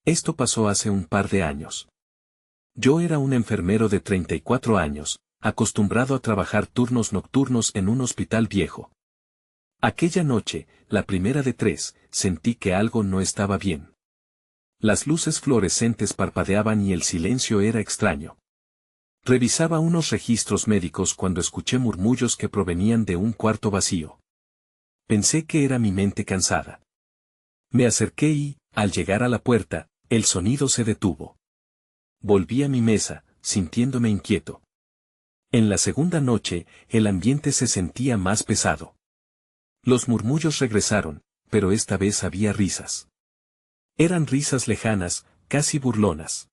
Esto pasó hace un par de años. Yo era un enfermero de 34 años, acostumbrado a trabajar turnos nocturnos en un hospital viejo. Aquella noche, la primera de 3, sentí que algo no estaba bien. Las luces fluorescentes parpadeaban y el silencio era extraño. Revisaba unos registros médicos cuando escuché murmullos que provenían de un cuarto vacío. Pensé que era mi mente cansada. Me acerqué y, al llegar a la puerta, el sonido se detuvo. Volví a mi mesa, sintiéndome inquieto. En la segunda noche, el ambiente se sentía más pesado. Los murmullos regresaron, pero esta vez había risas. Eran risas lejanas, casi burlonas.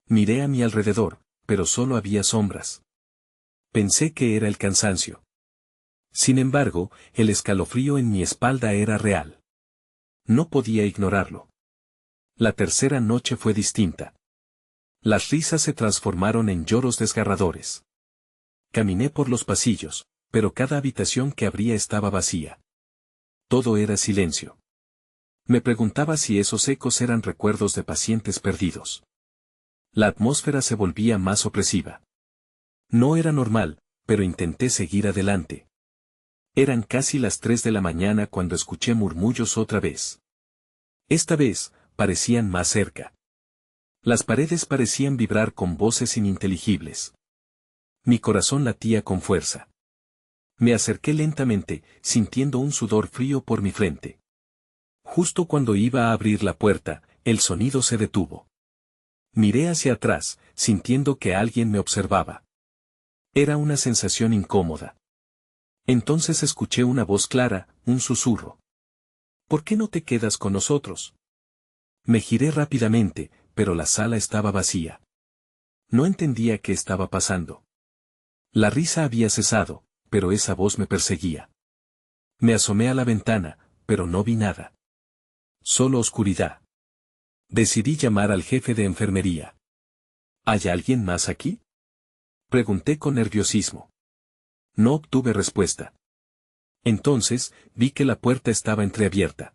Miré a mi alrededor, pero solo había sombras. Pensé que era el cansancio. Sin embargo, el escalofrío en mi espalda era real. No podía ignorarlo. La tercera noche fue distinta. Las risas se transformaron en lloros desgarradores. Caminé por los pasillos, pero cada habitación que abría estaba vacía. Todo era silencio. Me preguntaba si esos ecos eran recuerdos de pacientes perdidos. La atmósfera se volvía más opresiva. No era normal, pero intenté seguir adelante. Eran casi las 3 de la mañana cuando escuché murmullos otra vez. Esta vez, parecían más cerca. Las paredes parecían vibrar con voces ininteligibles. Mi corazón latía con fuerza. Me acerqué lentamente, sintiendo un sudor frío por mi frente. Justo cuando iba a abrir la puerta, el sonido se detuvo. Miré hacia atrás, sintiendo que alguien me observaba. Era una sensación incómoda. Entonces escuché una voz clara, un susurro. ¿Por qué no te quedas con nosotros? Me giré rápidamente, pero la sala estaba vacía. No entendía qué estaba pasando. La risa había cesado, pero esa voz me perseguía. Me asomé a la ventana, pero no vi nada. Solo oscuridad. Decidí llamar al jefe de enfermería. ¿Hay alguien más aquí? Pregunté con nerviosismo. No obtuve respuesta. Entonces, vi que la puerta estaba entreabierta.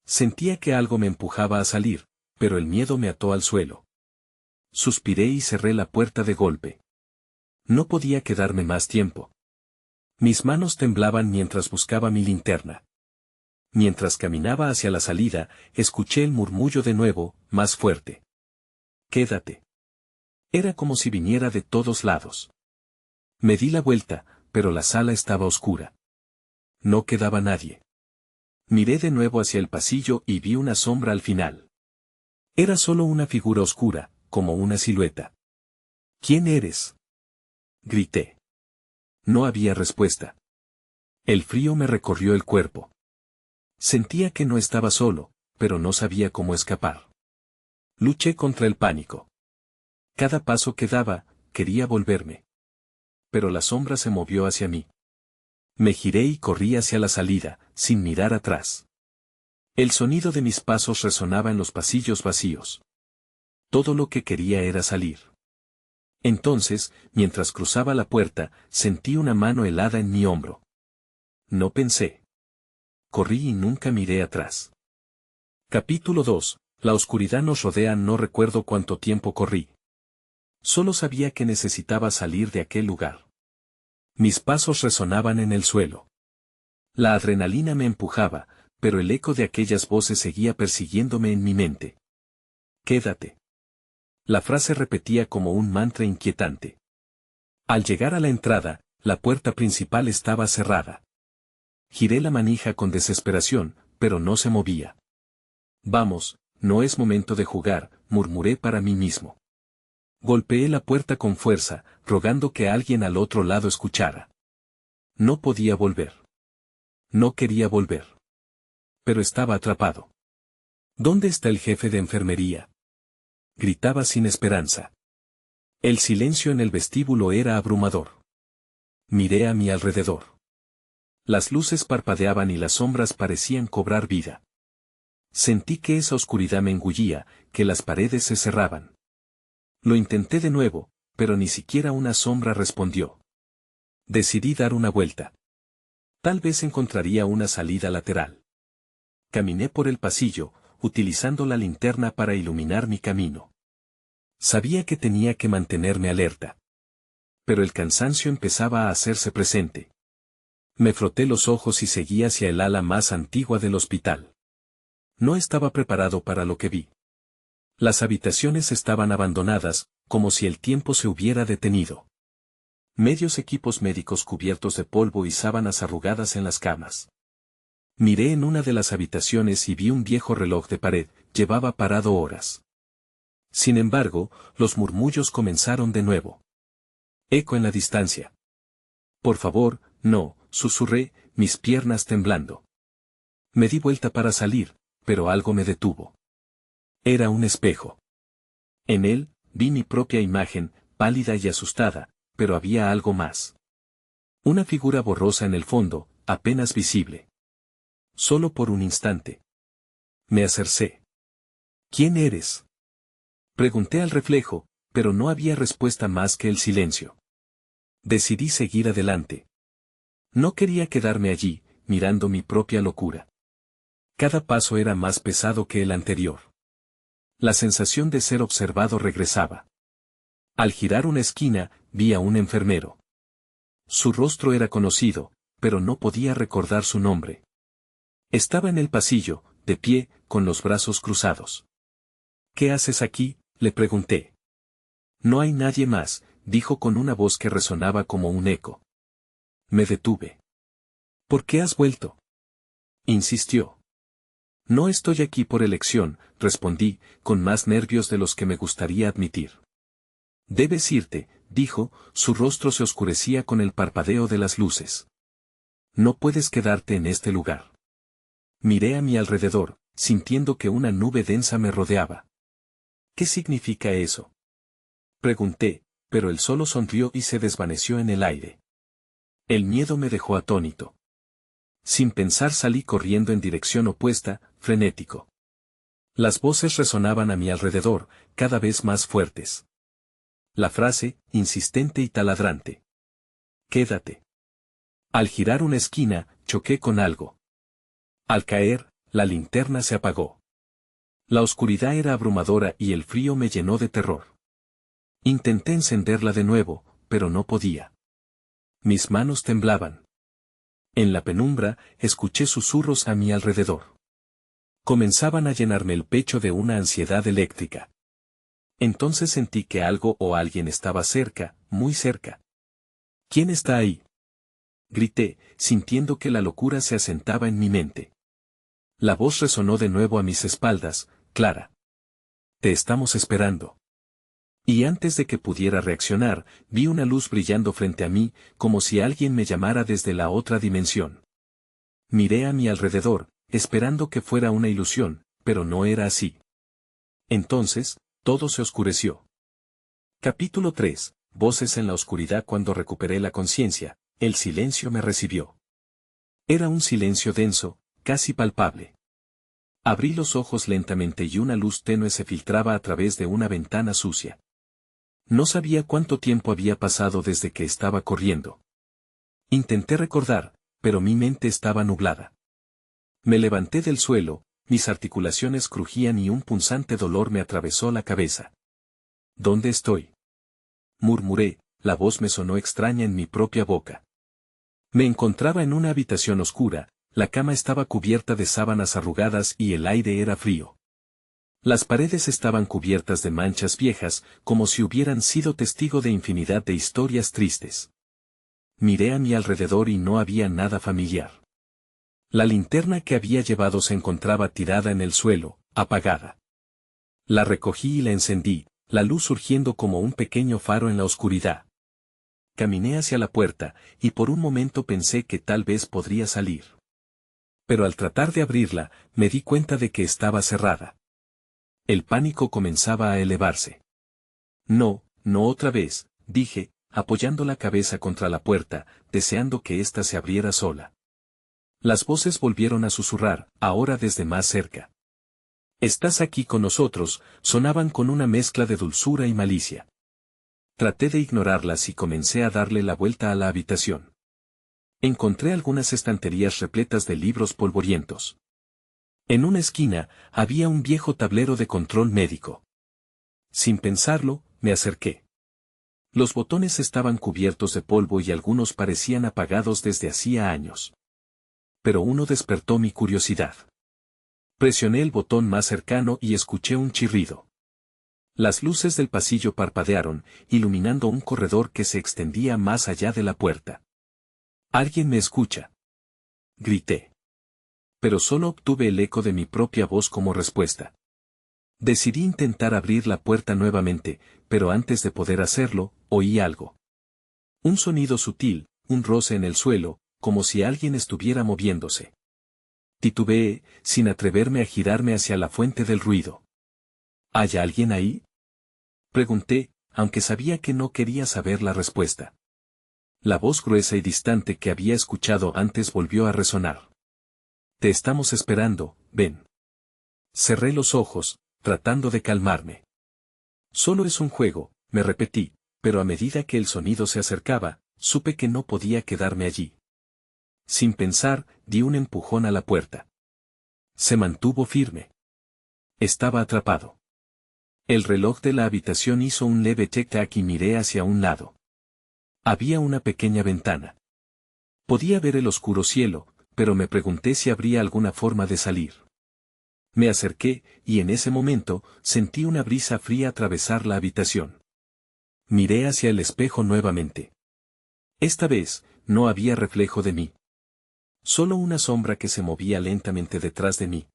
Sentía que algo me empujaba a salir, pero el miedo me ató al suelo. Suspiré y cerré la puerta de golpe. No podía quedarme más tiempo. Mis manos temblaban mientras buscaba mi linterna. Mientras caminaba hacia la salida, escuché el murmullo de nuevo, más fuerte. Quédate. Era como si viniera de todos lados. Me di la vuelta, pero la sala estaba oscura. No quedaba nadie. Miré de nuevo hacia el pasillo y vi una sombra al final. Era solo una figura oscura, como una silueta. ¿Quién eres? Grité. No había respuesta. El frío me recorrió el cuerpo. Sentía que no estaba solo, pero no sabía cómo escapar. Luché contra el pánico. Cada paso que daba, quería volverme. Pero la sombra se movió hacia mí. Me giré y corrí hacia la salida, sin mirar atrás. El sonido de mis pasos resonaba en los pasillos vacíos. Todo lo que quería era salir. Entonces, mientras cruzaba la puerta, sentí una mano helada en mi hombro. No pensé. Corrí y nunca miré atrás. Capítulo 2. La oscuridad nos rodea. No recuerdo cuánto tiempo corrí. Solo sabía que necesitaba salir de aquel lugar. Mis pasos resonaban en el suelo. La adrenalina me empujaba, pero el eco de aquellas voces seguía persiguiéndome en mi mente. Quédate. La frase repetía como un mantra inquietante. Al llegar a la entrada, la puerta principal estaba cerrada. Giré la manija con desesperación, pero no se movía. Vamos, no es momento de jugar, murmuré para mí mismo. Golpeé la puerta con fuerza, rogando que alguien al otro lado escuchara. No podía volver. No quería volver. Pero estaba atrapado. ¿Dónde está el jefe de enfermería? Gritaba sin esperanza. El silencio en el vestíbulo era abrumador. Miré a mi alrededor. Las luces parpadeaban y las sombras parecían cobrar vida. Sentí que esa oscuridad me engullía, que las paredes se cerraban. Lo intenté de nuevo, pero ni siquiera una sombra respondió. Decidí dar una vuelta. Tal vez encontraría una salida lateral. Caminé por el pasillo, utilizando la linterna para iluminar mi camino. Sabía que tenía que mantenerme alerta. Pero el cansancio empezaba a hacerse presente. Me froté los ojos y seguí hacia el ala más antigua del hospital. No estaba preparado para lo que vi. Las habitaciones estaban abandonadas, como si el tiempo se hubiera detenido. Medios equipos médicos cubiertos de polvo y sábanas arrugadas en las camas. Miré en una de las habitaciones y vi un viejo reloj de pared, llevaba parado horas. Sin embargo, los murmullos comenzaron de nuevo. Eco en la distancia. Por favor, no, susurré, mis piernas temblando. Me di vuelta para salir, pero algo me detuvo. Era un espejo. En él, vi mi propia imagen, pálida y asustada, pero había algo más. Una figura borrosa en el fondo, apenas visible. Solo por un instante. Me acercé. ¿Quién eres? Pregunté al reflejo, pero no había respuesta más que el silencio. Decidí seguir adelante. No quería quedarme allí, mirando mi propia locura. Cada paso era más pesado que el anterior. La sensación de ser observado regresaba. Al girar una esquina, vi a un enfermero. Su rostro era conocido, pero no podía recordar su nombre. Estaba en el pasillo, de pie, con los brazos cruzados. ¿Qué haces aquí?, le pregunté. No hay nadie más, dijo con una voz que resonaba como un eco. Me detuve. ¿Por qué has vuelto?, insistió. No estoy aquí por elección, respondí, con más nervios de los que me gustaría admitir. Debes irte, dijo, su rostro se oscurecía con el parpadeo de las luces. No puedes quedarte en este lugar. Miré a mi alrededor, sintiendo que una nube densa me rodeaba. ¿Qué significa eso?, pregunté, pero él solo sonrió y se desvaneció en el aire. El miedo me dejó atónito. Sin pensar salí corriendo en dirección opuesta, frenético. Las voces resonaban a mi alrededor, cada vez más fuertes. La frase, insistente y taladrante. Quédate. Al girar una esquina, choqué con algo. Al caer, la linterna se apagó. La oscuridad era abrumadora y el frío me llenó de terror. Intenté encenderla de nuevo, pero no podía. Mis manos temblaban. En la penumbra, escuché susurros a mi alrededor. Comenzaban a llenarme el pecho de una ansiedad eléctrica. Entonces sentí que algo o alguien estaba cerca, muy cerca. ¿Quién está ahí?, grité, sintiendo que la locura se asentaba en mi mente. La voz resonó de nuevo a mis espaldas, Clara. Te estamos esperando. Y antes de que pudiera reaccionar, vi una luz brillando frente a mí, como si alguien me llamara desde la otra dimensión. Miré a mi alrededor, esperando que fuera una ilusión, pero no era así. Entonces, todo se oscureció. Capítulo 3. Voces en la oscuridad. Cuando recuperé la conciencia, el silencio me recibió. Era un silencio denso, casi palpable. Abrí los ojos lentamente y una luz tenue se filtraba a través de una ventana sucia. No sabía cuánto tiempo había pasado desde que estaba corriendo. Intenté recordar, pero mi mente estaba nublada. Me levanté del suelo, mis articulaciones crujían y un punzante dolor me atravesó la cabeza. ¿Dónde estoy?, murmuré, la voz me sonó extraña en mi propia boca. Me encontraba en una habitación oscura, la cama estaba cubierta de sábanas arrugadas y el aire era frío. Las paredes estaban cubiertas de manchas viejas, como si hubieran sido testigo de infinidad de historias tristes. Miré a mi alrededor y no había nada familiar. La linterna que había llevado se encontraba tirada en el suelo, apagada. La recogí y la encendí, la luz surgiendo como un pequeño faro en la oscuridad. Caminé hacia la puerta, y por un momento pensé que tal vez podría salir. Pero al tratar de abrirla, me di cuenta de que estaba cerrada. El pánico comenzaba a elevarse. No, no otra vez, dije, apoyando la cabeza contra la puerta, deseando que ésta se abriera sola. Las voces volvieron a susurrar, ahora desde más cerca. «Estás aquí con nosotros», sonaban con una mezcla de dulzura y malicia. Traté de ignorarlas y comencé a darle la vuelta a la habitación. Encontré algunas estanterías repletas de libros polvorientos. En una esquina, había un viejo tablero de control médico. Sin pensarlo, me acerqué. Los botones estaban cubiertos de polvo y algunos parecían apagados desde hacía años. Pero uno despertó mi curiosidad. Presioné el botón más cercano y escuché un chirrido. Las luces del pasillo parpadearon, iluminando un corredor que se extendía más allá de la puerta. «¿Alguien me escucha?», grité. Pero solo obtuve el eco de mi propia voz como respuesta. Decidí intentar abrir la puerta nuevamente, pero antes de poder hacerlo, oí algo. Un sonido sutil, un roce en el suelo, como si alguien estuviera moviéndose. Titubeé, sin atreverme a girarme hacia la fuente del ruido. ¿Hay alguien ahí?, pregunté, aunque sabía que no quería saber la respuesta. La voz gruesa y distante que había escuchado antes volvió a resonar. «Te estamos esperando, ven». Cerré los ojos, tratando de calmarme. «Solo es un juego», me repetí, pero a medida que el sonido se acercaba, supe que no podía quedarme allí. Sin pensar, di un empujón a la puerta. Se mantuvo firme. Estaba atrapado. El reloj de la habitación hizo un leve tic-tac y miré hacia un lado. Había una pequeña ventana. Podía ver el oscuro cielo, pero me pregunté si habría alguna forma de salir. Me acerqué, y en ese momento, sentí una brisa fría atravesar la habitación. Miré hacia el espejo nuevamente. Esta vez, no había reflejo de mí. Solo una sombra que se movía lentamente detrás de mí.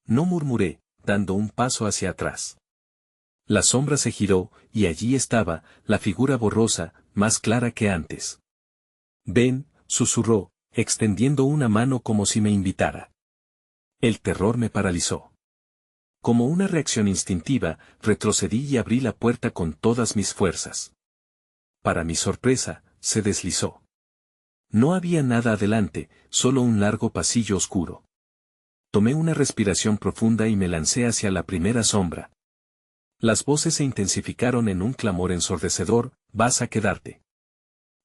No murmuré, dando un paso hacia atrás. La sombra se giró, y allí estaba, la figura borrosa, más clara que antes. «Ven», susurró, extendiendo una mano como si me invitara. El terror me paralizó. Como una reacción instintiva, retrocedí y abrí la puerta con todas mis fuerzas. Para mi sorpresa, se deslizó. No había nada adelante, solo un largo pasillo oscuro. Tomé una respiración profunda y me lancé hacia la primera sombra. Las voces se intensificaron en un clamor ensordecedor: «Vas a quedarte».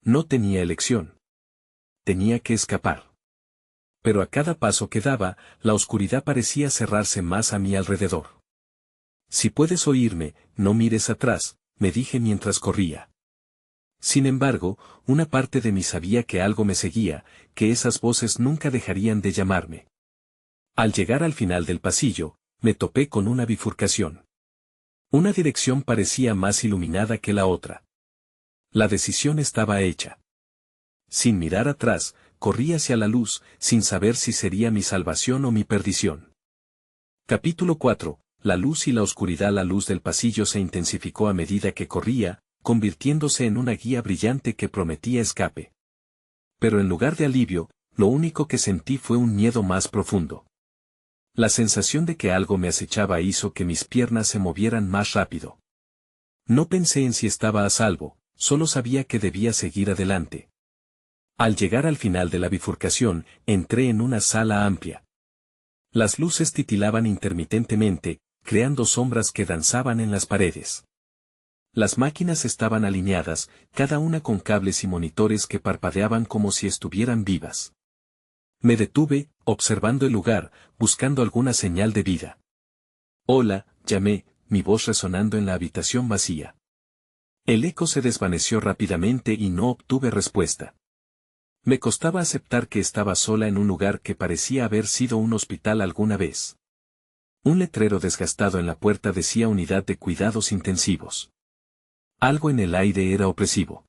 No tenía elección. Tenía que escapar. Pero a cada paso que daba, la oscuridad parecía cerrarse más a mi alrededor. «Si puedes oírme, no mires atrás», me dije mientras corría. Sin embargo, una parte de mí sabía que algo me seguía, que esas voces nunca dejarían de llamarme. Al llegar al final del pasillo, me topé con una bifurcación. Una dirección parecía más iluminada que la otra. La decisión estaba hecha. Sin mirar atrás, corrí hacia la luz, sin saber si sería mi salvación o mi perdición. Capítulo 4. La luz y la oscuridad. La luz del pasillo se intensificó a medida que corría, convirtiéndose en una guía brillante que prometía escape. Pero en lugar de alivio, lo único que sentí fue un miedo más profundo. La sensación de que algo me acechaba hizo que mis piernas se movieran más rápido. No pensé en si estaba a salvo, solo sabía que debía seguir adelante. Al llegar al final de la bifurcación, entré en una sala amplia. Las luces titilaban intermitentemente, creando sombras que danzaban en las paredes. Las máquinas estaban alineadas, cada una con cables y monitores que parpadeaban como si estuvieran vivas. Me detuve, observando el lugar, buscando alguna señal de vida. «Hola», llamé, mi voz resonando en la habitación vacía. El eco se desvaneció rápidamente y no obtuve respuesta. Me costaba aceptar que estaba sola en un lugar que parecía haber sido un hospital alguna vez. Un letrero desgastado en la puerta decía Unidad de Cuidados Intensivos. Algo en el aire era opresivo.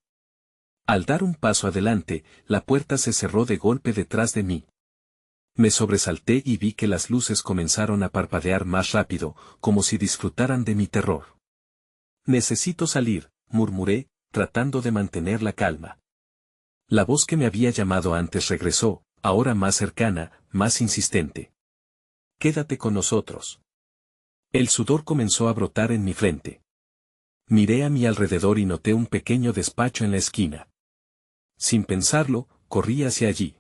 Al dar un paso adelante, la puerta se cerró de golpe detrás de mí. Me sobresalté y vi que las luces comenzaron a parpadear más rápido, como si disfrutaran de mi terror. «Necesito salir», murmuré, tratando de mantener la calma. La voz que me había llamado antes regresó, ahora más cercana, más insistente. «Quédate con nosotros». El sudor comenzó a brotar en mi frente. Miré a mi alrededor y noté un pequeño despacho en la esquina. Sin pensarlo, corrí hacia allí.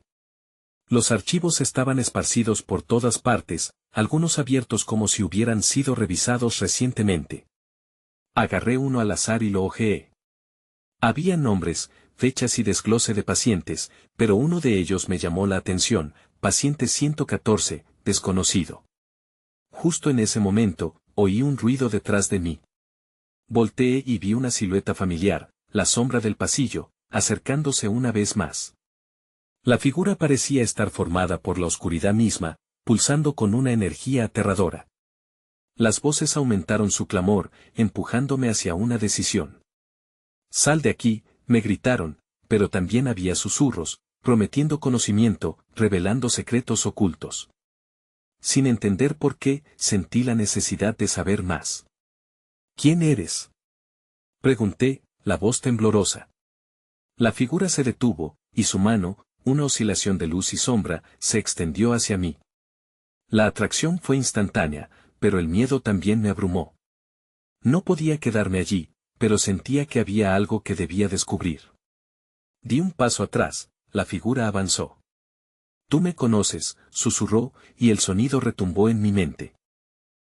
Los archivos estaban esparcidos por todas partes, algunos abiertos como si hubieran sido revisados recientemente. Agarré uno al azar y lo hojeé. Había nombres, fechas y desglose de pacientes, pero uno de ellos me llamó la atención: paciente 114, desconocido. Justo en ese momento, oí un ruido detrás de mí. Volteé y vi una silueta familiar, la sombra del pasillo, acercándose una vez más. La figura parecía estar formada por la oscuridad misma, pulsando con una energía aterradora. Las voces aumentaron su clamor, empujándome hacia una decisión. «Sal de aquí», me gritaron, pero también había susurros, prometiendo conocimiento, revelando secretos ocultos. Sin entender por qué, sentí la necesidad de saber más. «¿Quién eres?», pregunté, la voz temblorosa. La figura se detuvo, y su mano, una oscilación de luz y sombra, se extendió hacia mí. La atracción fue instantánea, pero el miedo también me abrumó. No podía quedarme allí, pero sentía que había algo que debía descubrir. Di un paso atrás, la figura avanzó. «Tú me conoces», susurró, y el sonido retumbó en mi mente.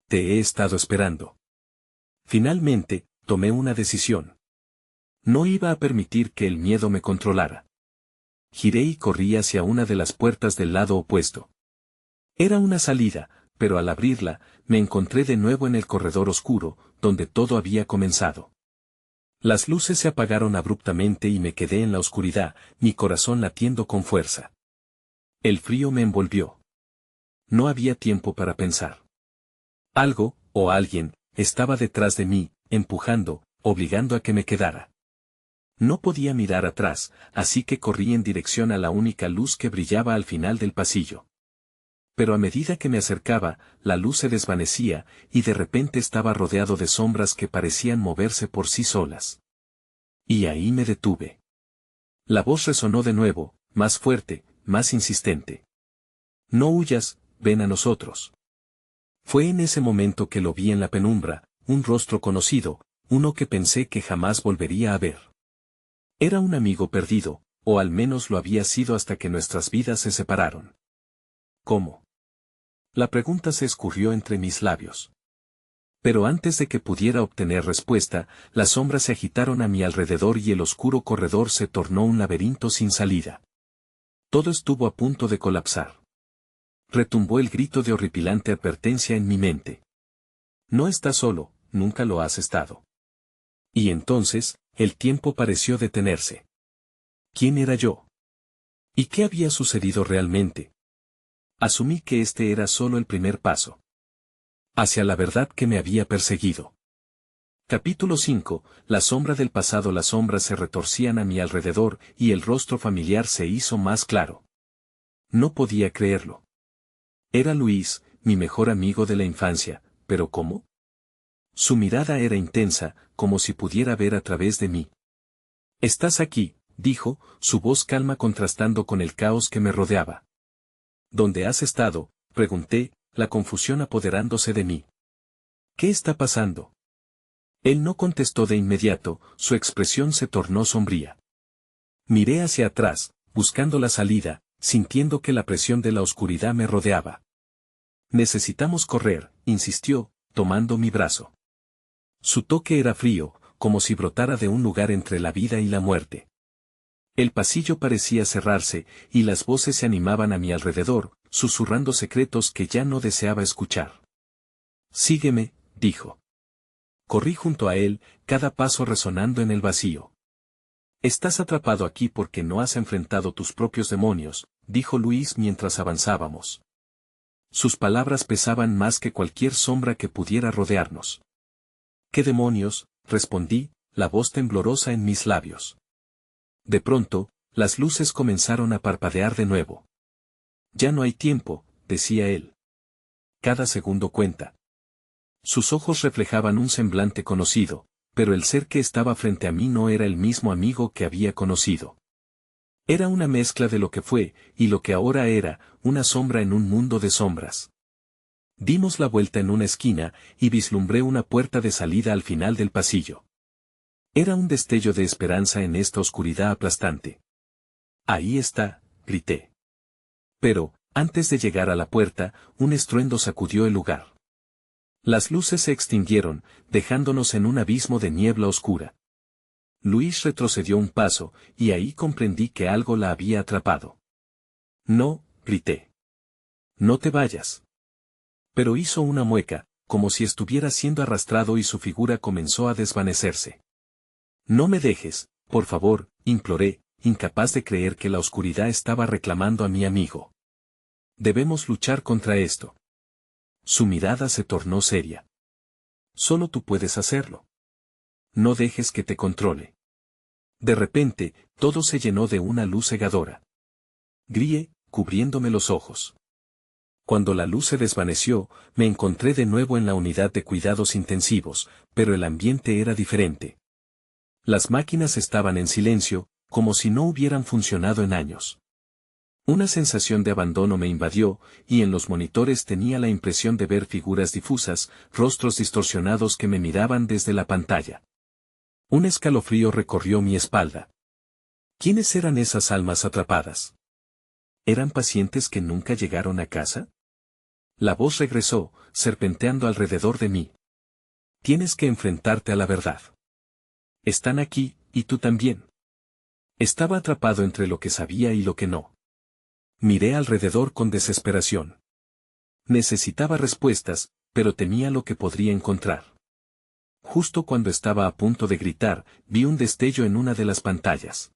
«Te he estado esperando». Finalmente, tomé una decisión. No iba a permitir que el miedo me controlara. Giré y corrí hacia una de las puertas del lado opuesto. Era una salida, pero al abrirla, me encontré de nuevo en el corredor oscuro, donde todo había comenzado. Las luces se apagaron abruptamente y me quedé en la oscuridad, mi corazón latiendo con fuerza. El frío me envolvió. No había tiempo para pensar. Algo, o alguien, estaba detrás de mí, empujando, obligando a que me quedara. No podía mirar atrás, así que corrí en dirección a la única luz que brillaba al final del pasillo. Pero a medida que me acercaba, la luz se desvanecía, y de repente estaba rodeado de sombras que parecían moverse por sí solas. Y ahí me detuve. La voz resonó de nuevo, más fuerte, más insistente. «No huyas, ven a nosotros». Fue en ese momento que lo vi en la penumbra, un rostro conocido, uno que pensé que jamás volvería a ver. Era un amigo perdido, o al menos lo había sido hasta que nuestras vidas se separaron. ¿Cómo? La pregunta se escurrió entre mis labios. Pero antes de que pudiera obtener respuesta, las sombras se agitaron a mi alrededor y el oscuro corredor se tornó un laberinto sin salida. Todo estuvo a punto de colapsar. Retumbó el grito de horripilante advertencia en mi mente. «No estás solo, nunca lo has estado». Y entonces, el tiempo pareció detenerse. ¿Quién era yo? ¿Y qué había sucedido realmente? Asumí que este era solo el primer paso hacia la verdad que me había perseguido. Capítulo 5. La sombra del pasado. Las sombras se retorcían a mi alrededor, y el rostro familiar se hizo más claro. No podía creerlo. Era Luis, mi mejor amigo de la infancia, pero ¿cómo? Su mirada era intensa, como si pudiera ver a través de mí. «Estás aquí», dijo, su voz calma contrastando con el caos que me rodeaba. «¿Dónde has estado?», pregunté, la confusión apoderándose de mí. «¿Qué está pasando?». Él no contestó de inmediato, su expresión se tornó sombría. Miré hacia atrás, buscando la salida, sintiendo que la presión de la oscuridad me rodeaba. «Necesitamos correr», insistió, tomando mi brazo. Su toque era frío, como si brotara de un lugar entre la vida y la muerte. El pasillo parecía cerrarse, y las voces se animaban a mi alrededor, susurrando secretos que ya no deseaba escuchar. «Sígueme», dijo. Corrí junto a él, cada paso resonando en el vacío. «Estás atrapado aquí porque no has enfrentado tus propios demonios», dijo Luis mientras avanzábamos. Sus palabras pesaban más que cualquier sombra que pudiera rodearnos. «¿Qué demonios?», respondí, la voz temblorosa en mis labios. De pronto, las luces comenzaron a parpadear de nuevo. «Ya no hay tiempo», decía él. «Cada segundo cuenta». Sus ojos reflejaban un semblante conocido, pero el ser que estaba frente a mí no era el mismo amigo que había conocido. Era una mezcla de lo que fue, y lo que ahora era, una sombra en un mundo de sombras. Dimos la vuelta en una esquina, y vislumbré una puerta de salida al final del pasillo. Era un destello de esperanza en esta oscuridad aplastante. «Ahí está», grité. Pero, antes de llegar a la puerta, un estruendo sacudió el lugar. Las luces se extinguieron, dejándonos en un abismo de niebla oscura. Luis retrocedió un paso, y ahí comprendí que algo la había atrapado. «No», grité. No te vayas. Pero hizo una mueca, como si estuviera siendo arrastrado y su figura comenzó a desvanecerse. No me dejes, por favor, imploré, incapaz de creer que la oscuridad estaba reclamando a mi amigo. Debemos luchar contra esto. Su mirada se tornó seria. Solo tú puedes hacerlo. No dejes que te controle. De repente, todo se llenó de una luz cegadora. Grité, cubriéndome los ojos. Cuando la luz se desvaneció, me encontré de nuevo en la unidad de cuidados intensivos, pero el ambiente era diferente. Las máquinas estaban en silencio, como si no hubieran funcionado en años. Una sensación de abandono me invadió, y en los monitores tenía la impresión de ver figuras difusas, rostros distorsionados que me miraban desde la pantalla. Un escalofrío recorrió mi espalda. ¿Quiénes eran esas almas atrapadas? ¿Eran pacientes que nunca llegaron a casa? La voz regresó, serpenteando alrededor de mí. Tienes que enfrentarte a la verdad. Están aquí, y tú también. Estaba atrapado entre lo que sabía y lo que no. Miré alrededor con desesperación. Necesitaba respuestas, pero temía lo que podría encontrar. Justo cuando estaba a punto de gritar, vi un destello en una de las pantallas.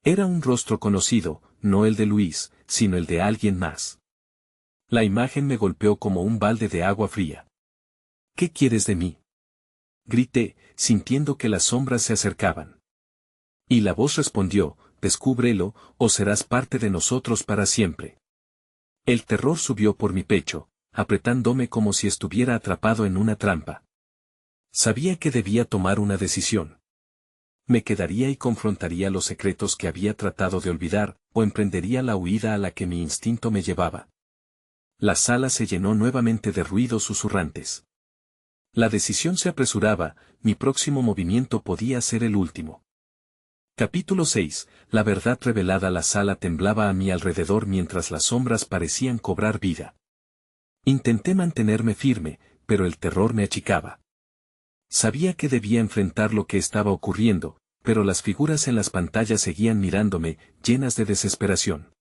Era un rostro conocido, no el de Luis, sino el de alguien más. La imagen me golpeó como un balde de agua fría. ¿Qué quieres de mí? Grité, sintiendo que las sombras se acercaban. Y la voz respondió, descúbrelo, o serás parte de nosotros para siempre. El terror subió por mi pecho, apretándome como si estuviera atrapado en una trampa. Sabía que debía tomar una decisión. Me quedaría y confrontaría los secretos que había tratado de olvidar, o emprendería la huida a la que mi instinto me llevaba. La sala se llenó nuevamente de ruidos susurrantes. La decisión se apresuraba, mi próximo movimiento podía ser el último. Capítulo 6. La verdad revelada. La sala temblaba a mi alrededor mientras las sombras parecían cobrar vida. Intenté mantenerme firme, pero el terror me achicaba. Sabía que debía enfrentar lo que estaba ocurriendo, pero las figuras en las pantallas seguían mirándome, llenas de desesperación.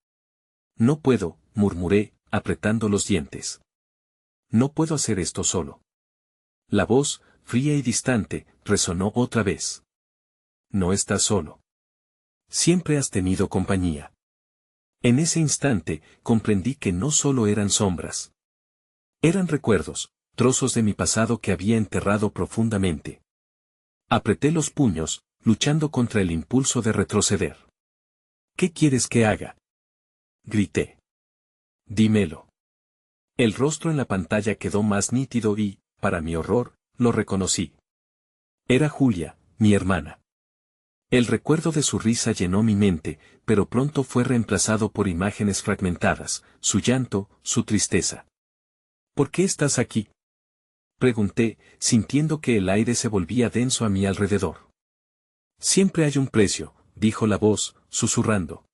No puedo, murmuré, apretando los dientes. No puedo hacer esto solo. La voz, fría y distante, resonó otra vez. No estás solo. Siempre has tenido compañía. En ese instante, comprendí que no solo eran sombras. Eran recuerdos, trozos de mi pasado que había enterrado profundamente. Apreté los puños, luchando contra el impulso de retroceder. ¿Qué quieres que haga? Grité. Dímelo. El rostro en la pantalla quedó más nítido y, para mi horror, lo reconocí. Era Julia, mi hermana. El recuerdo de su risa llenó mi mente, pero pronto fue reemplazado por imágenes fragmentadas, su llanto, su tristeza. ¿Por qué estás aquí? Pregunté, sintiendo que el aire se volvía denso a mi alrededor. Siempre hay un precio, dijo la voz, susurrando.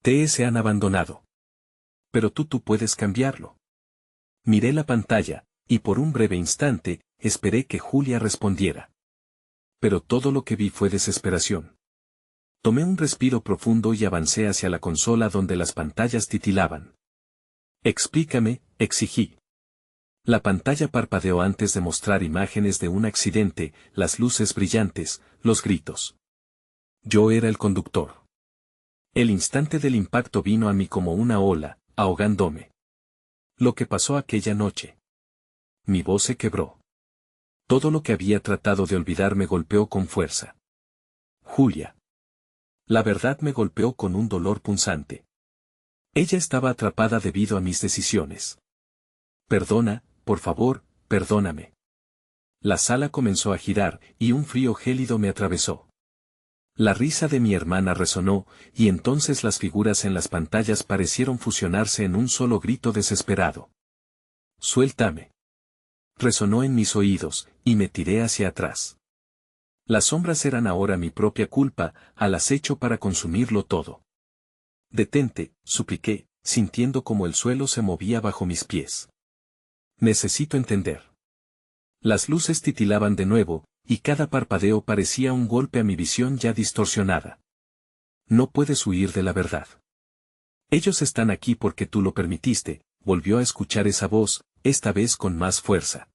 Se han abandonado. Pero tú puedes cambiarlo. Miré la pantalla, y por un breve instante, esperé que Julia respondiera. Pero todo lo que vi fue desesperación. Tomé un respiro profundo y avancé hacia la consola donde las pantallas titilaban. Explícame, exigí. La pantalla parpadeó antes de mostrar imágenes de un accidente, las luces brillantes, los gritos. Yo era el conductor. El instante del impacto vino a mí como una ola, ahogándome. Lo que pasó aquella noche. Mi voz se quebró. Todo lo que había tratado de olvidar me golpeó con fuerza. Julia. La verdad me golpeó con un dolor punzante. Ella estaba atrapada debido a mis decisiones. Perdona, por favor, perdóname. La sala comenzó a girar, y un frío gélido me atravesó. La risa de mi hermana resonó, y entonces las figuras en las pantallas parecieron fusionarse en un solo grito desesperado. Suéltame. Resonó en mis oídos, y me tiré hacia atrás. Las sombras eran ahora mi propia culpa, al acecho para consumirlo todo. Detente, supliqué, sintiendo como el suelo se movía bajo mis pies. Necesito entender. Las luces titilaban de nuevo, y cada parpadeo parecía un golpe a mi visión ya distorsionada. No puedes huir de la verdad. Ellos están aquí porque tú lo permitiste, volvió a escuchar esa voz, esta vez con más fuerza.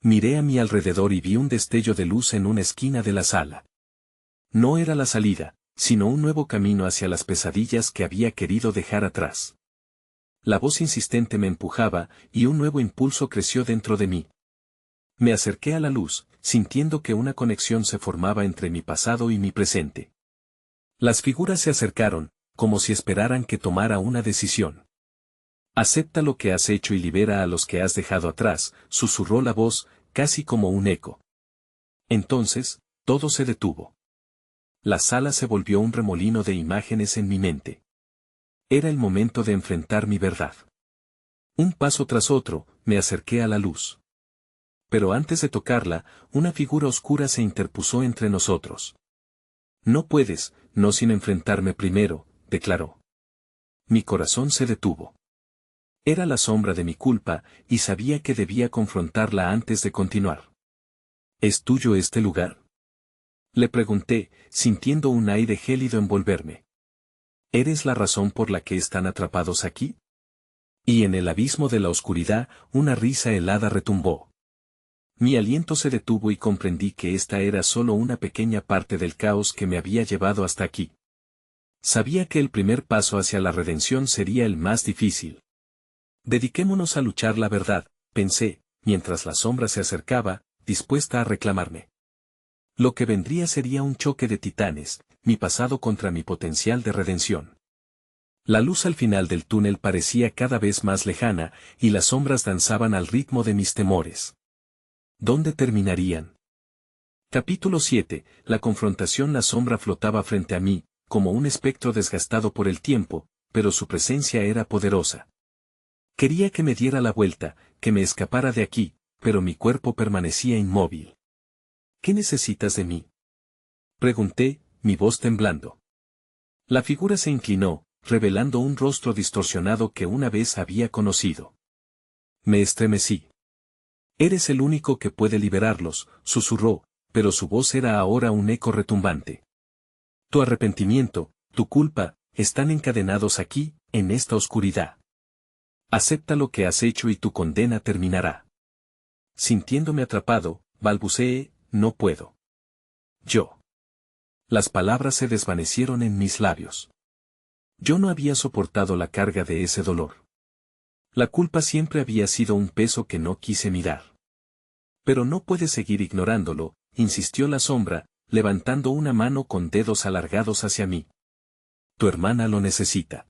Miré a mi alrededor y vi un destello de luz en una esquina de la sala. No era la salida, sino un nuevo camino hacia las pesadillas que había querido dejar atrás. La voz insistente me empujaba, y un nuevo impulso creció dentro de mí. Me acerqué a la luz, sintiendo que una conexión se formaba entre mi pasado y mi presente. Las figuras se acercaron, como si esperaran que tomara una decisión. Acepta lo que has hecho y libera a los que has dejado atrás, susurró la voz, casi como un eco. Entonces, todo se detuvo. La sala se volvió un remolino de imágenes en mi mente. Era el momento de enfrentar mi verdad. Un paso tras otro, me acerqué a la luz. Pero antes de tocarla, una figura oscura se interpuso entre nosotros. No puedes, no sin enfrentarme primero, declaró. Mi corazón se detuvo. Era la sombra de mi culpa, y sabía que debía confrontarla antes de continuar. ¿Es tuyo este lugar? Le pregunté, sintiendo un aire gélido envolverme. ¿Eres la razón por la que están atrapados aquí? Y en el abismo de la oscuridad, una risa helada retumbó. Mi aliento se detuvo y comprendí que esta era solo una pequeña parte del caos que me había llevado hasta aquí. Sabía que el primer paso hacia la redención sería el más difícil. Dediquémonos a luchar la verdad, pensé, mientras la sombra se acercaba, dispuesta a reclamarme. Lo que vendría sería un choque de titanes, mi pasado contra mi potencial de redención. La luz al final del túnel parecía cada vez más lejana, y las sombras danzaban al ritmo de mis temores. ¿Dónde terminarían? Capítulo 7. La confrontación. La sombra flotaba frente a mí, como un espectro desgastado por el tiempo, pero su presencia era poderosa. Quería que me diera la vuelta, que me escapara de aquí, pero mi cuerpo permanecía inmóvil. ¿Qué necesitas de mí? Pregunté, mi voz temblando. La figura se inclinó, revelando un rostro distorsionado que una vez había conocido. Me estremecí. Eres el único que puede liberarlos, susurró, pero su voz era ahora un eco retumbante. Tu arrepentimiento, tu culpa, están encadenados aquí, en esta oscuridad. Acepta lo que has hecho y tu condena terminará. Sintiéndome atrapado, balbuceé, no puedo. Yo. Las palabras se desvanecieron en mis labios. Yo no había soportado la carga de ese dolor. La culpa siempre había sido un peso que no quise mirar. Pero no puedes seguir ignorándolo, insistió la sombra, levantando una mano con dedos alargados hacia mí. Tu hermana lo necesita.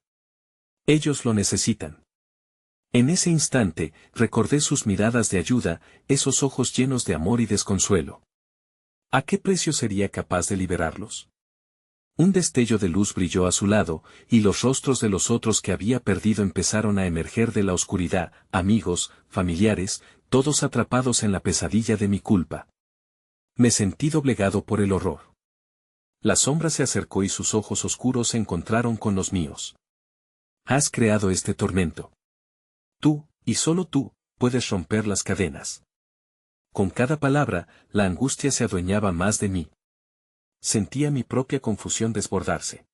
Ellos lo necesitan. En ese instante, recordé sus miradas de ayuda, esos ojos llenos de amor y desconsuelo. ¿A qué precio sería capaz de liberarlos? Un destello de luz brilló a su lado, y los rostros de los otros que había perdido empezaron a emerger de la oscuridad, amigos, familiares, todos atrapados en la pesadilla de mi culpa. Me sentí doblegado por el horror. La sombra se acercó y sus ojos oscuros se encontraron con los míos. Has creado este tormento. Tú, y solo tú, puedes romper las cadenas. Con cada palabra, la angustia se adueñaba más de mí. Sentía mi propia confusión desbordarse.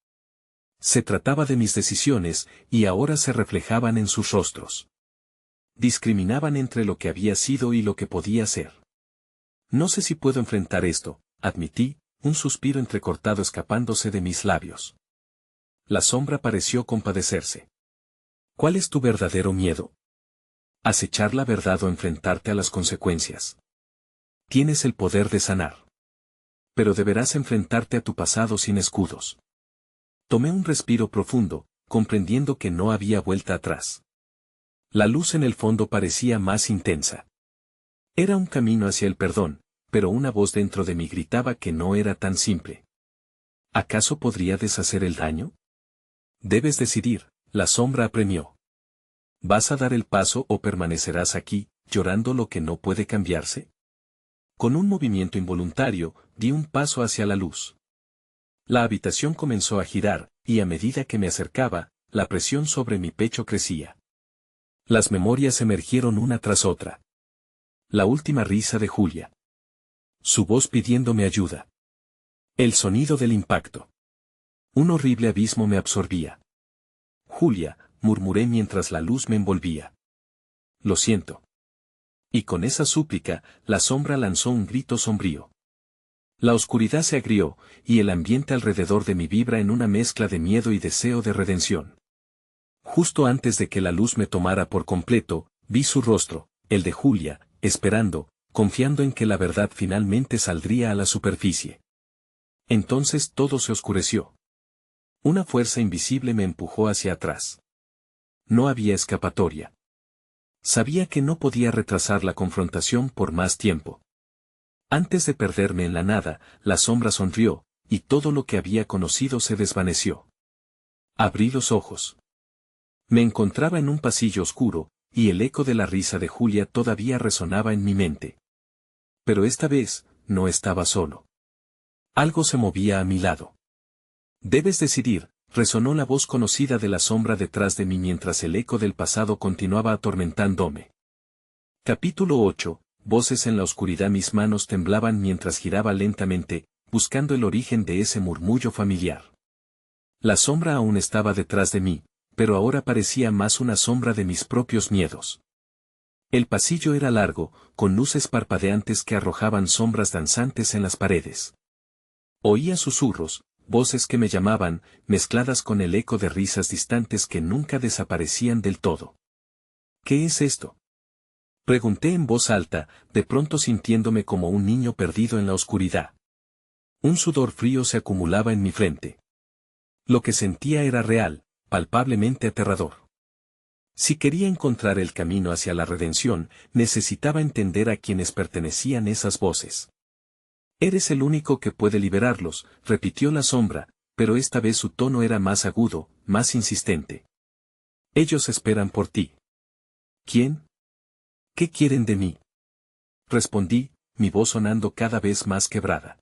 Se trataba de mis decisiones, y ahora se reflejaban en sus rostros. Discriminaban entre lo que había sido y lo que podía ser. No sé si puedo enfrentar esto, admití, un suspiro entrecortado escapándose de mis labios. La sombra pareció compadecerse. ¿Cuál es tu verdadero miedo? ¿Acechar la verdad o enfrentarte a las consecuencias? Tienes el poder de sanar. Pero deberás enfrentarte a tu pasado sin escudos. Tomé un respiro profundo, comprendiendo que no había vuelta atrás. La luz en el fondo parecía más intensa. Era un camino hacia el perdón, pero una voz dentro de mí gritaba que no era tan simple. ¿Acaso podría deshacer el daño? Debes decidir, la sombra apremió. ¿Vas a dar el paso o permanecerás aquí, llorando lo que no puede cambiarse? Con un movimiento involuntario, di un paso hacia la luz. La habitación comenzó a girar, y a medida que me acercaba, la presión sobre mi pecho crecía. Las memorias emergieron una tras otra. La última risa de Julia. Su voz pidiéndome ayuda. El sonido del impacto. Un horrible abismo me absorbía. Julia, murmuré mientras la luz me envolvía. Lo siento. Y con esa súplica, la sombra lanzó un grito sombrío. La oscuridad se agrió, y el ambiente alrededor de mí vibra en una mezcla de miedo y deseo de redención. Justo antes de que la luz me tomara por completo, vi su rostro, el de Julia, esperando, confiando en que la verdad finalmente saldría a la superficie. Entonces todo se oscureció. Una fuerza invisible me empujó hacia atrás. No había escapatoria. Sabía que no podía retrasar la confrontación por más tiempo. Antes de perderme en la nada, la sombra sonrió, y todo lo que había conocido se desvaneció. Abrí los ojos. Me encontraba en un pasillo oscuro, y el eco de la risa de Julia todavía resonaba en mi mente. Pero esta vez, no estaba solo. Algo se movía a mi lado. Debes decidir, resonó la voz conocida de la sombra detrás de mí mientras el eco del pasado continuaba atormentándome. Capítulo 8. Voces en la oscuridad. Mis manos temblaban mientras giraba lentamente, buscando el origen de ese murmullo familiar. La sombra aún estaba detrás de mí, pero ahora parecía más una sombra de mis propios miedos. El pasillo era largo, con luces parpadeantes que arrojaban sombras danzantes en las paredes. Oía susurros, voces que me llamaban, mezcladas con el eco de risas distantes que nunca desaparecían del todo. ¿Qué es esto? Pregunté en voz alta, de pronto sintiéndome como un niño perdido en la oscuridad. Un sudor frío se acumulaba en mi frente. Lo que sentía era real, palpablemente aterrador. Si quería encontrar el camino hacia la redención, necesitaba entender a quiénes pertenecían esas voces. Eres el único que puede liberarlos, repitió la sombra, pero esta vez su tono era más agudo, más insistente. Ellos esperan por ti. ¿Quién? ¿Qué quieren de mí? Respondí, mi voz sonando cada vez más quebrada.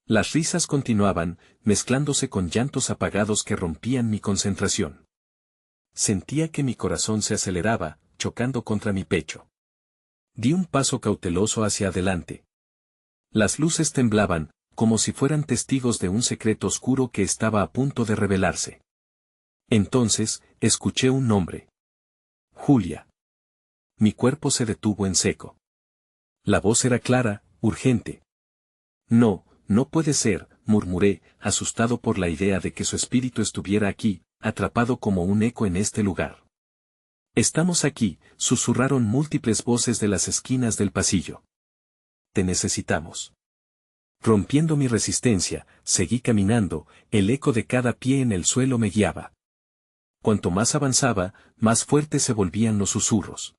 Las risas continuaban, mezclándose con llantos apagados que rompían mi concentración. Sentía que mi corazón se aceleraba, chocando contra mi pecho. Di un paso cauteloso hacia adelante. Las luces temblaban, como si fueran testigos de un secreto oscuro que estaba a punto de revelarse. Entonces, escuché un nombre. Julia. Mi cuerpo se detuvo en seco. La voz era clara, urgente. No, no puede ser, murmuré, asustado por la idea de que su espíritu estuviera aquí, atrapado como un eco en este lugar. Estamos aquí, susurraron múltiples voces de las esquinas del pasillo. Te necesitamos. Rompiendo mi resistencia, seguí caminando, el eco de cada pie en el suelo me guiaba. Cuanto más avanzaba, más fuertes se volvían los susurros.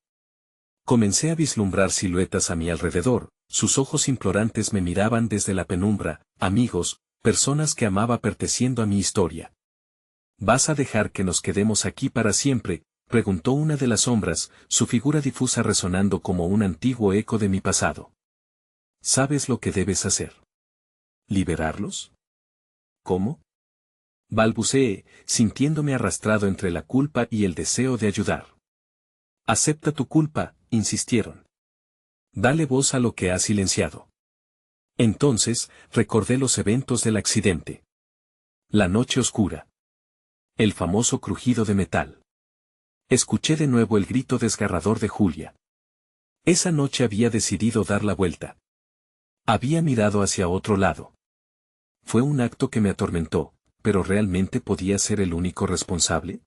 Comencé a vislumbrar siluetas a mi alrededor, sus ojos implorantes me miraban desde la penumbra, amigos, personas que amaba perteneciendo a mi historia. ¿Vas a dejar que nos quedemos aquí para siempre?, preguntó una de las sombras, su figura difusa resonando como un antiguo eco de mi pasado. ¿Sabes lo que debes hacer? ¿Liberarlos? ¿Cómo? Balbuceé, sintiéndome arrastrado entre la culpa y el deseo de ayudar. Acepta tu culpa, insistieron. Dale voz a lo que has silenciado. Entonces, recordé los eventos del accidente. La noche oscura. El famoso crujido de metal. Escuché de nuevo el grito desgarrador de Julia. Esa noche había decidido dar la vuelta. Había mirado hacia otro lado. Fue un acto que me atormentó, pero ¿realmente podía ser el único responsable?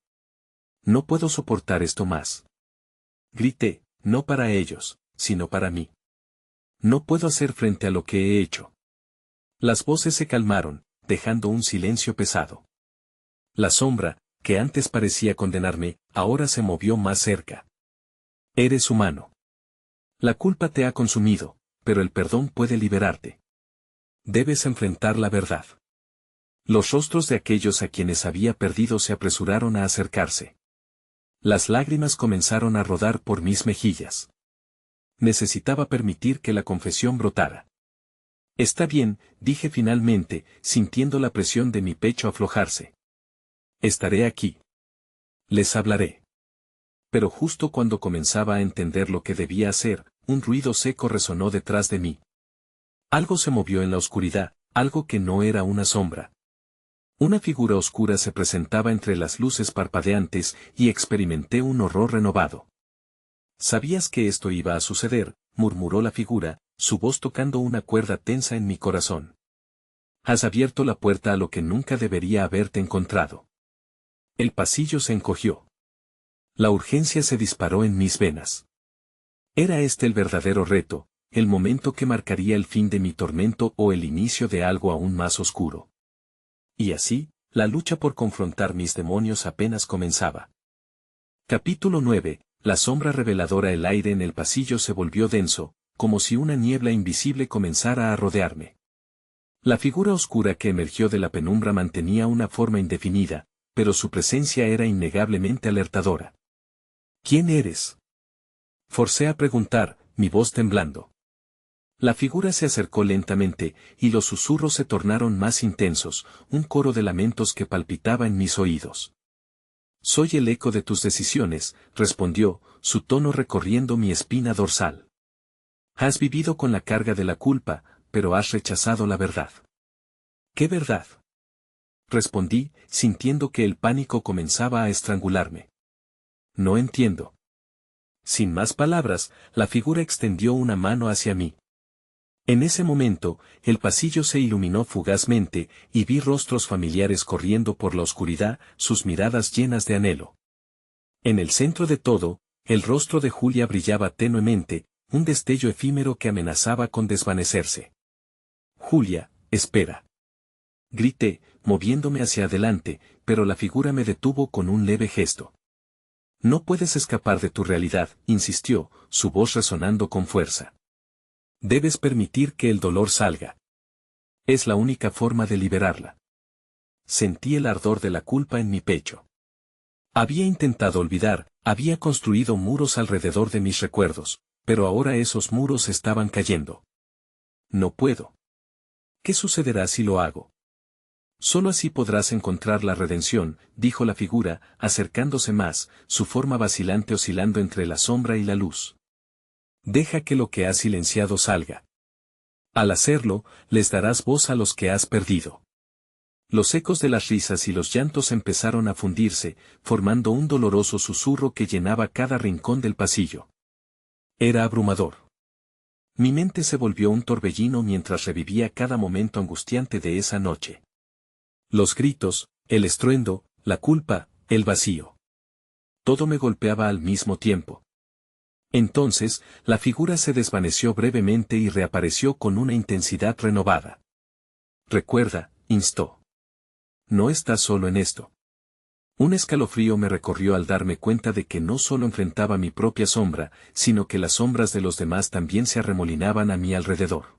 No puedo soportar esto más. Grité, no para ellos, sino para mí. No puedo hacer frente a lo que he hecho. Las voces se calmaron, dejando un silencio pesado. La sombra, que antes parecía condenarme, ahora se movió más cerca. Eres humano. La culpa te ha consumido, pero el perdón puede liberarte. Debes enfrentar la verdad. Los rostros de aquellos a quienes había perdido se apresuraron a acercarse. Las lágrimas comenzaron a rodar por mis mejillas. Necesitaba permitir que la confesión brotara. Está bien, dije finalmente, sintiendo la presión de mi pecho aflojarse. Estaré aquí. Les hablaré. Pero justo cuando comenzaba a entender lo que debía hacer, un ruido seco resonó detrás de mí. Algo se movió en la oscuridad, algo que no era una sombra. Una figura oscura se presentaba entre las luces parpadeantes y experimenté un horror renovado. «¿Sabías que esto iba a suceder?», murmuró la figura, su voz tocando una cuerda tensa en mi corazón. «Has abierto la puerta a lo que nunca debería haberte encontrado». El pasillo se encogió. La urgencia se disparó en mis venas. Era este el verdadero reto, el momento que marcaría el fin de mi tormento o el inicio de algo aún más oscuro. Y así, la lucha por confrontar mis demonios apenas comenzaba. Capítulo 9. La sombra reveladora. El aire en el pasillo se volvió denso, como si una niebla invisible comenzara a rodearme. La figura oscura que emergió de la penumbra mantenía una forma indefinida, pero su presencia era innegablemente alertadora. «¿Quién eres?», forcé a preguntar, mi voz temblando. La figura se acercó lentamente, y los susurros se tornaron más intensos, un coro de lamentos que palpitaba en mis oídos. «Soy el eco de tus decisiones», respondió, su tono recorriendo mi espina dorsal. «Has vivido con la carga de la culpa, pero has rechazado la verdad». «¿Qué verdad?», respondí, sintiendo que el pánico comenzaba a estrangularme. «No entiendo». Sin más palabras, la figura extendió una mano hacia mí. En ese momento, el pasillo se iluminó fugazmente, y vi rostros familiares corriendo por la oscuridad, sus miradas llenas de anhelo. En el centro de todo, el rostro de Julia brillaba tenuemente, un destello efímero que amenazaba con desvanecerse. «Julia, espera», grité, moviéndome hacia adelante, pero la figura me detuvo con un leve gesto. «No puedes escapar de tu realidad», insistió, su voz resonando con fuerza. «Debes permitir que el dolor salga. Es la única forma de liberarla». Sentí el ardor de la culpa en mi pecho. Había intentado olvidar, había construido muros alrededor de mis recuerdos, pero ahora esos muros estaban cayendo. «No puedo». «¿Qué sucederá si lo hago?». «Solo así podrás encontrar la redención», dijo la figura, acercándose más, su forma vacilante oscilando entre la sombra y la luz. «Deja que lo que has silenciado salga. Al hacerlo, les darás voz a los que has perdido». Los ecos de las risas y los llantos empezaron a fundirse, formando un doloroso susurro que llenaba cada rincón del pasillo. Era abrumador. Mi mente se volvió un torbellino mientras revivía cada momento angustiante de esa noche. Los gritos, el estruendo, la culpa, el vacío. Todo me golpeaba al mismo tiempo. Entonces, la figura se desvaneció brevemente y reapareció con una intensidad renovada. «Recuerda», instó. «No estás solo en esto». Un escalofrío me recorrió al darme cuenta de que no solo enfrentaba mi propia sombra, sino que las sombras de los demás también se arremolinaban a mi alrededor.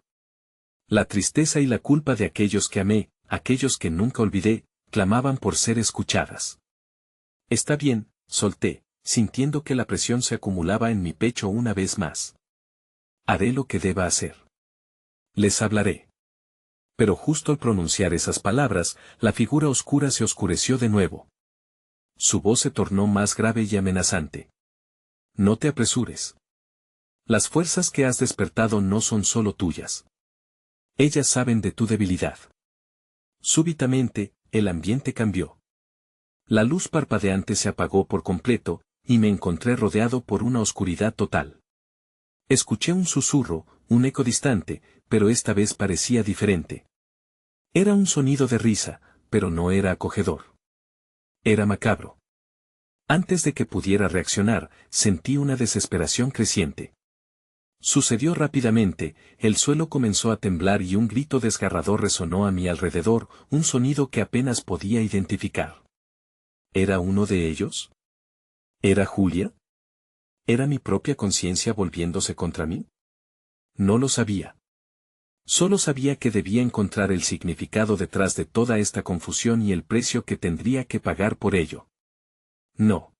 La tristeza y la culpa de aquellos que amé, aquellos que nunca olvidé, clamaban por ser escuchadas. «Está bien», solté, sintiendo que la presión se acumulaba en mi pecho una vez más. «Haré lo que deba hacer. Les hablaré». Pero justo al pronunciar esas palabras, la figura oscura se oscureció de nuevo. Su voz se tornó más grave y amenazante. «No te apresures. Las fuerzas que has despertado no son solo tuyas. Ellas saben de tu debilidad». Súbitamente, el ambiente cambió. La luz parpadeante se apagó por completo, y me encontré rodeado por una oscuridad total. Escuché un susurro, un eco distante, pero esta vez parecía diferente. Era un sonido de risa, pero no era acogedor. Era macabro. Antes de que pudiera reaccionar, sentí una desesperación creciente. Sucedió rápidamente, el suelo comenzó a temblar y un grito desgarrador resonó a mi alrededor, un sonido que apenas podía identificar. ¿Era uno de ellos? ¿Era Julia? ¿Era mi propia conciencia volviéndose contra mí? No lo sabía. Solo sabía que debía encontrar el significado detrás de toda esta confusión y el precio que tendría que pagar por ello. No.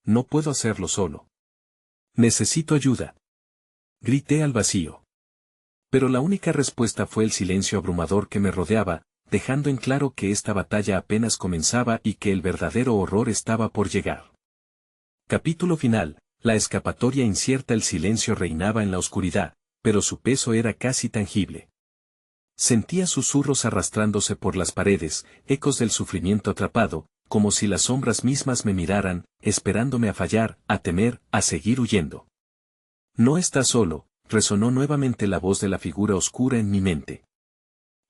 No puedo hacerlo solo. Necesito ayuda. Grité al vacío. Pero la única respuesta fue el silencio abrumador que me rodeaba, dejando en claro que esta batalla apenas comenzaba y que el verdadero horror estaba por llegar. Capítulo final. La escapatoria incierta. El silencio reinaba en la oscuridad, pero su peso era casi tangible. Sentía susurros arrastrándose por las paredes, ecos del sufrimiento atrapado, como si las sombras mismas me miraran, esperándome a fallar, a temer, a seguir huyendo. No estás solo, resonó nuevamente la voz de la figura oscura en mi mente.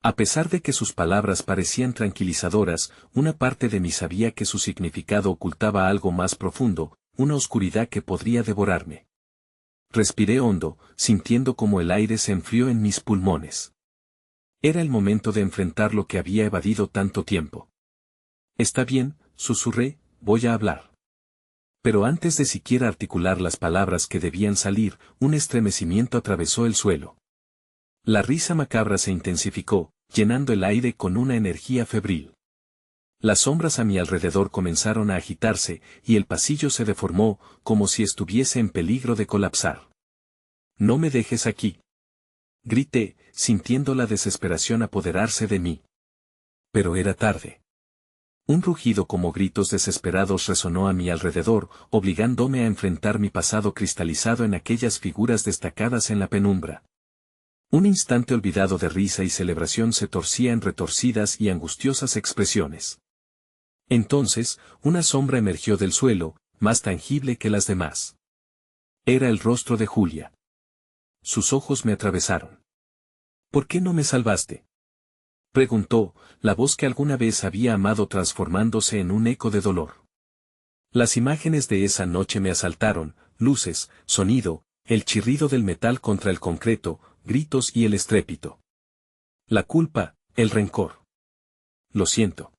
A pesar de que sus palabras parecían tranquilizadoras, una parte de mí sabía que su significado ocultaba algo más profundo, una oscuridad que podría devorarme. Respiré hondo, sintiendo como el aire se enfrió en mis pulmones. Era el momento de enfrentar lo que había evadido tanto tiempo. Está bien, susurré, voy a hablar. Pero antes de siquiera articular las palabras que debían salir, un estremecimiento atravesó el suelo. La risa macabra se intensificó, llenando el aire con una energía febril. Las sombras a mi alrededor comenzaron a agitarse, y el pasillo se deformó, como si estuviese en peligro de colapsar. «No me dejes aquí», grité, sintiendo la desesperación apoderarse de mí. Pero era tarde. Un rugido como gritos desesperados resonó a mi alrededor, obligándome a enfrentar mi pasado cristalizado en aquellas figuras destacadas en la penumbra. Un instante olvidado de risa y celebración se torcía en retorcidas y angustiosas expresiones. Entonces, una sombra emergió del suelo, más tangible que las demás. Era el rostro de Julia. Sus ojos me atravesaron. «¿Por qué no me salvaste?», preguntó, la voz que alguna vez había amado transformándose en un eco de dolor. Las imágenes de esa noche me asaltaron, luces, sonido, el chirrido del metal contra el concreto, gritos y el estrépito. La culpa, el rencor. Lo siento.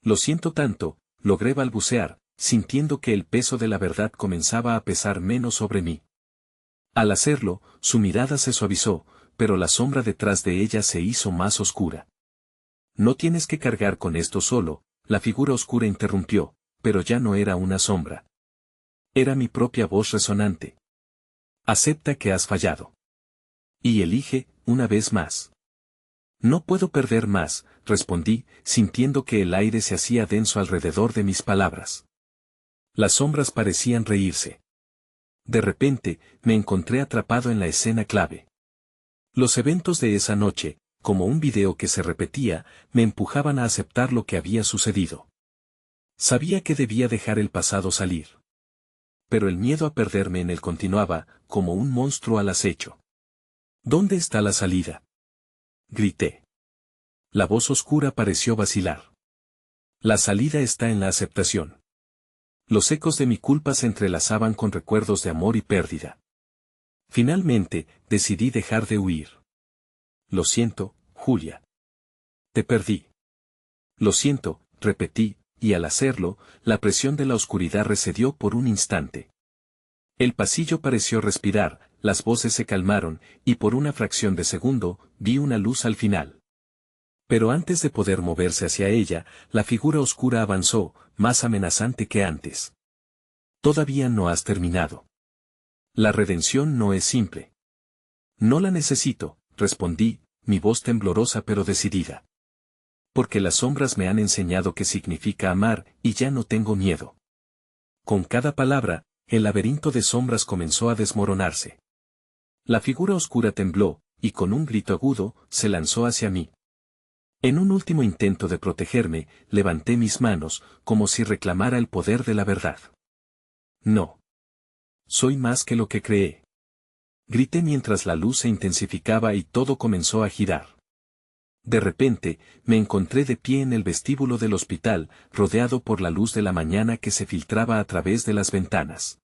Lo siento tanto, logré balbucear, sintiendo que el peso de la verdad comenzaba a pesar menos sobre mí. Al hacerlo, su mirada se suavizó, pero la sombra detrás de ella se hizo más oscura. «No tienes que cargar con esto solo», la figura oscura interrumpió, pero ya no era una sombra. Era mi propia voz resonante. «Acepta que has fallado. Y elige, una vez más». «No puedo perder más», respondí, sintiendo que el aire se hacía denso alrededor de mis palabras. Las sombras parecían reírse. De repente, me encontré atrapado en la escena clave. Los eventos de esa noche, como un video que se repetía, me empujaban a aceptar lo que había sucedido. Sabía que debía dejar el pasado salir. Pero el miedo a perderme en él continuaba, como un monstruo al acecho. «¿Dónde está la salida?», grité. La voz oscura pareció vacilar. «La salida está en la aceptación». Los ecos de mi culpa se entrelazaban con recuerdos de amor y pérdida. Finalmente, decidí dejar de huir. «Lo siento, Julia. Te perdí». «Lo siento», repetí, y al hacerlo, la presión de la oscuridad recedió por un instante. El pasillo pareció respirar, las voces se calmaron, y por una fracción de segundo, vi una luz al final. Pero antes de poder moverse hacia ella, la figura oscura avanzó, más amenazante que antes. «Todavía no has terminado. La redención no es simple». «No la necesito», respondí, mi voz temblorosa pero decidida. «Porque las sombras me han enseñado qué significa amar, y ya no tengo miedo». Con cada palabra, el laberinto de sombras comenzó a desmoronarse. La figura oscura tembló, y con un grito agudo, se lanzó hacia mí. En un último intento de protegerme, levanté mis manos, como si reclamara el poder de la verdad. «No. Soy más que lo que creé», grité mientras la luz se intensificaba y todo comenzó a girar. De repente, me encontré de pie en el vestíbulo del hospital, rodeado por la luz de la mañana que se filtraba a través de las ventanas.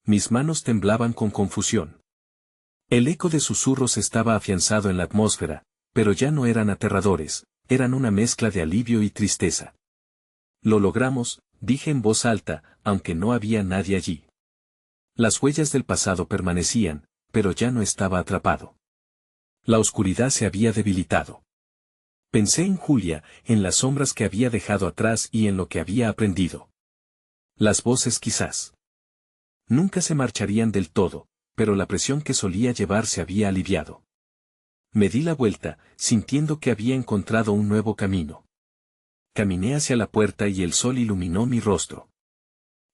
Mis manos temblaban con confusión. El eco de susurros estaba afianzado en la atmósfera, pero ya no eran aterradores, eran una mezcla de alivio y tristeza. «Lo logramos», dije en voz alta, aunque no había nadie allí. Las huellas del pasado permanecían, pero ya no estaba atrapado. La oscuridad se había debilitado. Pensé en Julia, en las sombras que había dejado atrás y en lo que había aprendido. Las voces quizás nunca se marcharían del todo, pero la presión que solía llevar se había aliviado. Me di la vuelta, sintiendo que había encontrado un nuevo camino. Caminé hacia la puerta y el sol iluminó mi rostro.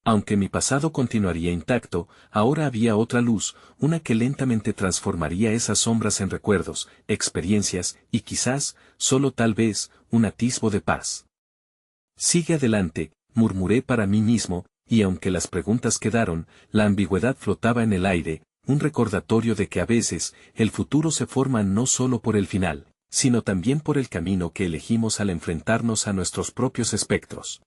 Aunque mi pasado continuaría intacto, ahora había otra luz, una que lentamente transformaría esas sombras en recuerdos, experiencias, y quizás, solo tal vez, un atisbo de paz. Sigue adelante, murmuré para mí mismo, y aunque las preguntas quedaron, la ambigüedad flotaba en el aire, un recordatorio de que a veces, el futuro se forma no solo por el final, sino también por el camino que elegimos al enfrentarnos a nuestros propios espectros.